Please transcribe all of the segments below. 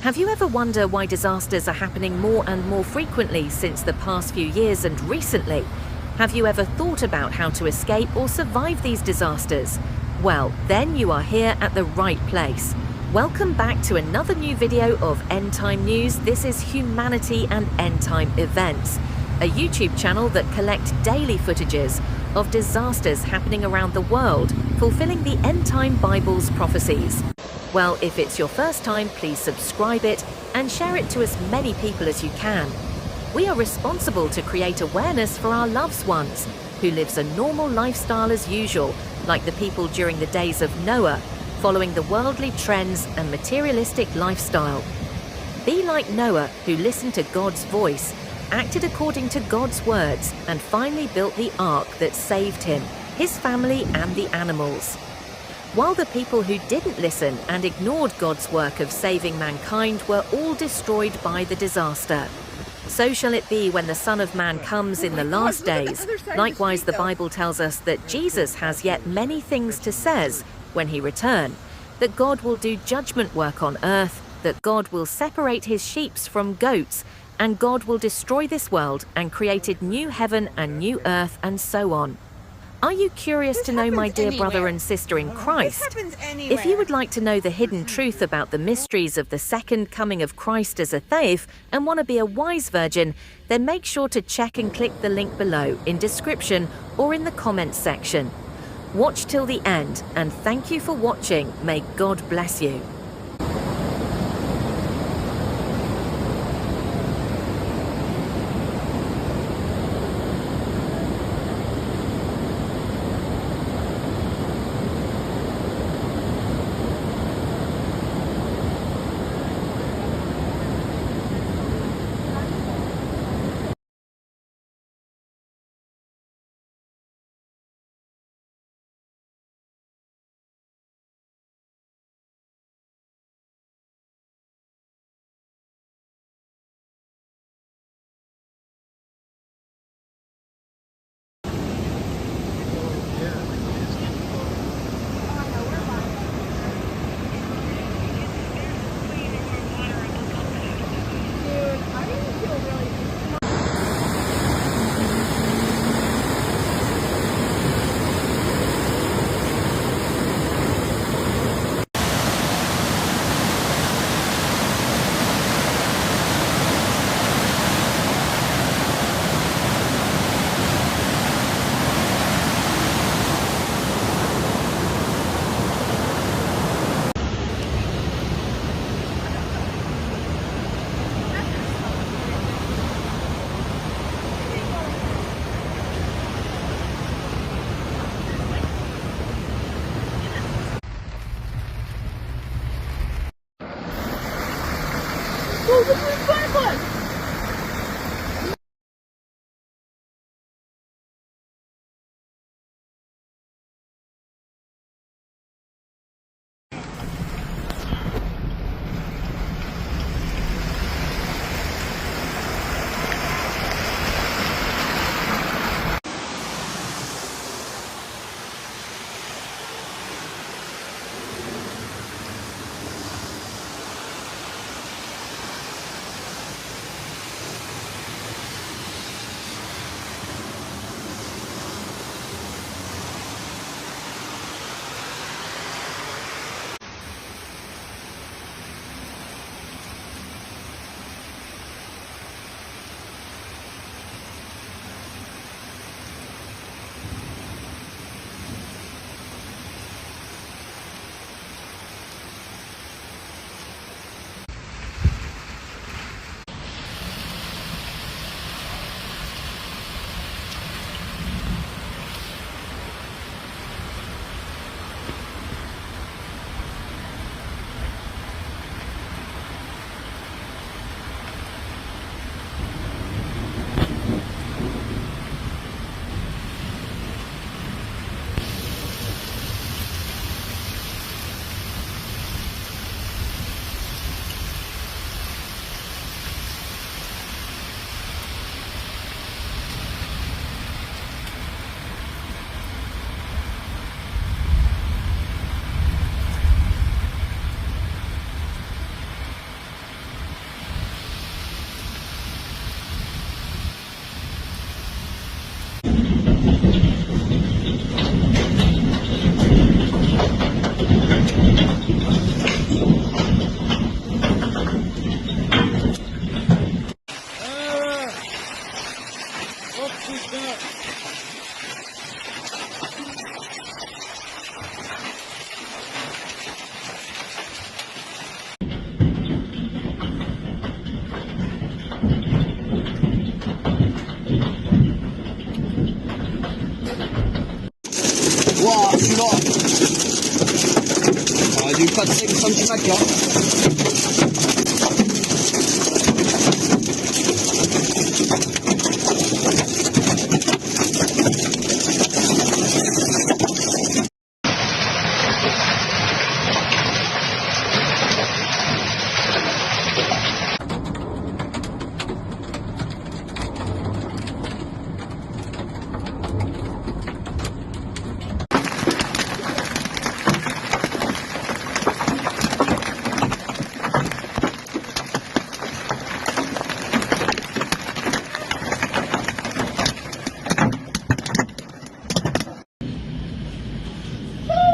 Have you ever wondered why disasters are happening more and more frequently since the past few years and recently? Have you ever thought about how to escape or survive these disasters? Well, then you are here at the right place. Welcome back to another new video of End Time News. This is Humanity and End Time Events, a YouTube channel that collects daily footages of disasters happening around the world, fulfilling the End Time Bible's prophecies. Well, if it's your first time, please subscribe it and share it to as many people as you can. We are responsible to create awareness for our loved ones who lives a normal lifestyle as usual, like the people during the days of Noah, following the worldly trends and materialistic lifestyle. Be like Noah, who listened to God's voice, acted according to God's words, and finally built the ark that saved him, his family, and the animals. While the people who didn't listen and ignored God's work of saving mankind were all destroyed by the disaster. So shall it be when the Son of Man comes in the last days. Likewise, the Bible tells us that Jesus has yet many things to say when he return, that God will do judgment work on earth, that God will separate his sheep from goats, and God will destroy this world and create a new heaven and new earth, and so on. Are you curious to know, my dear brother and sister in Christ? If you would like to know the hidden truth about the mysteries of the second coming of Christ as a thief and want to be a wise virgin, then make sure to check and click the link below in description or in the comments section. Watch till the end, and thank you for watching. May God bless you.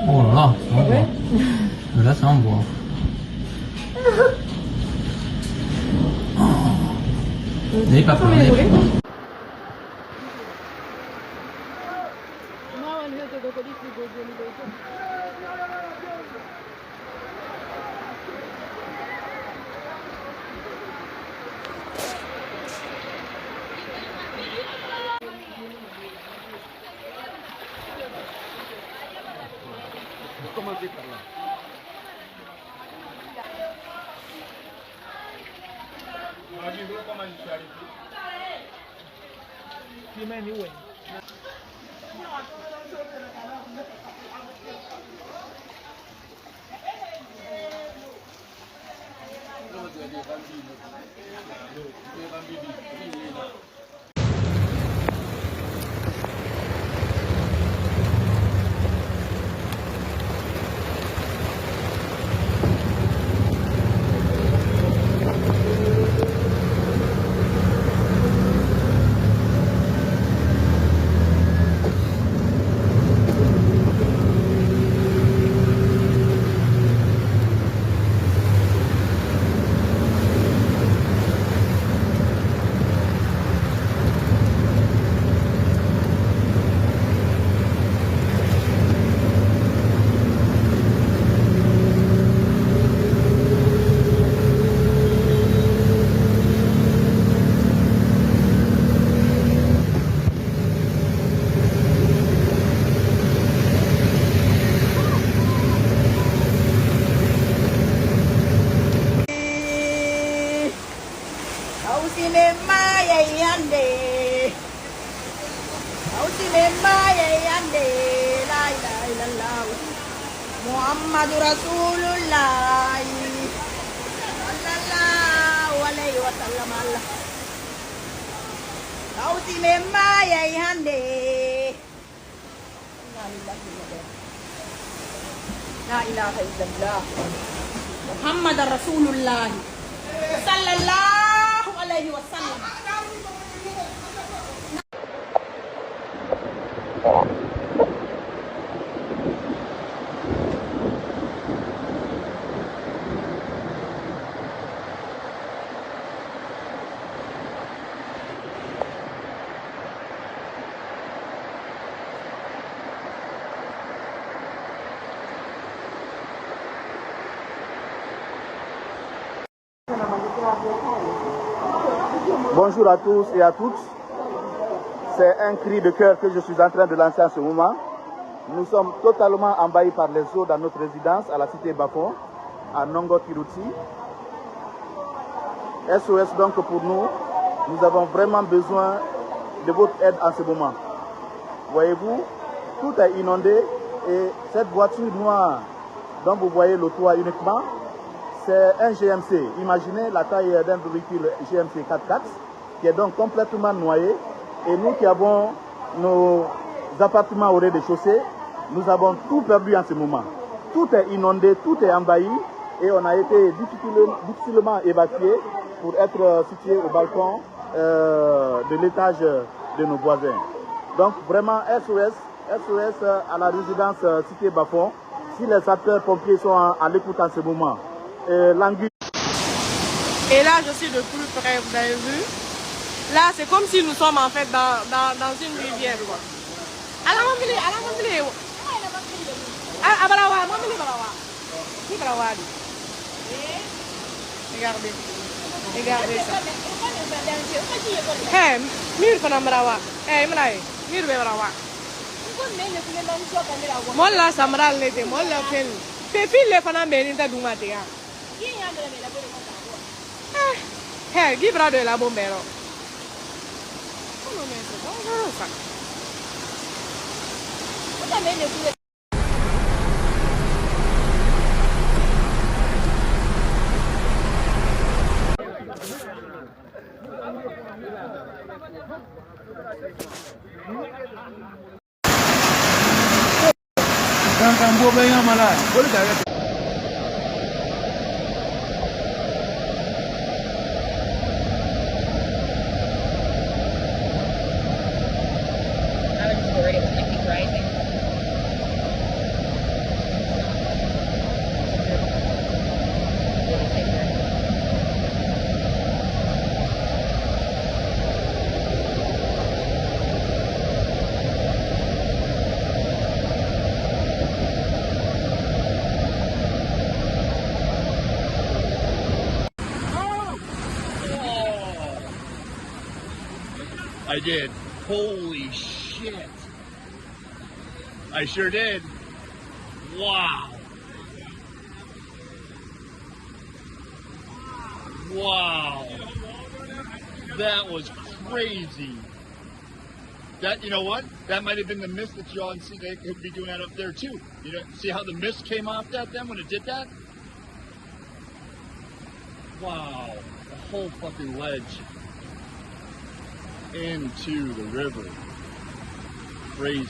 Oh là là, ça envoie. Ouais. Mais là, ça envoie. N'ayez pas peur, n'ayez pas peur. Commencez par là. Muhammadu Rasulullah sallallahu alaihi wasallam Allah Kauti memma yai hande La ilaha illallah Muhammad Rasulullah sallallahu alaihi wasallam. Bonjour à tous et à toutes. C'est un cri de cœur que je suis en train de lancer en ce moment. Nous sommes totalement envahis par les eaux dans notre résidence à la cité Bafon, à Nongo-Kiruti. SOS donc pour nous, nous avons vraiment besoin de votre aide en ce moment. Voyez-vous, tout est inondé et cette voiture noire dont vous voyez le toit uniquement, c'est un GMC. Imaginez la taille d'un véhicule GMC 4x4 qui est donc complètement noyé. Et nous qui avons nos appartements au rez-de-chaussée, nous avons tout perdu en ce moment. Tout est inondé, tout est envahi et on a été difficilement évacué pour être situé au balcon de l'étage de nos voisins. Donc vraiment SOS à la résidence cité Bafon. Si les sapeurs-pompiers sont à l'écoute en ce moment. Et là, je suis de plus près, vous avez vu. Là, c'est comme si nous sommes en fait dans une rivière. Regardez. Regardez ça. Hey, mire qu'on a marawa. Hey, maraï, mire be marawa. Moi là, ça me râle l'été. Moi là, Pepile fana meni ta duma te ya. Qui a de la bonne Hey, give brother la bombero. Come messo? Non lo fa. Cosa meglio tu? Kan buat bayang malah. Boleh tak? I was just worried it was going to keep rising. I did. Holy shit. I sure did. Wow. Wow. That was crazy. That, you know what? That might have been the mist that y'all see. They could be doing that up there too. You know, see how the mist came off that then when it did that? Wow. The whole fucking ledge into the river. Crazy.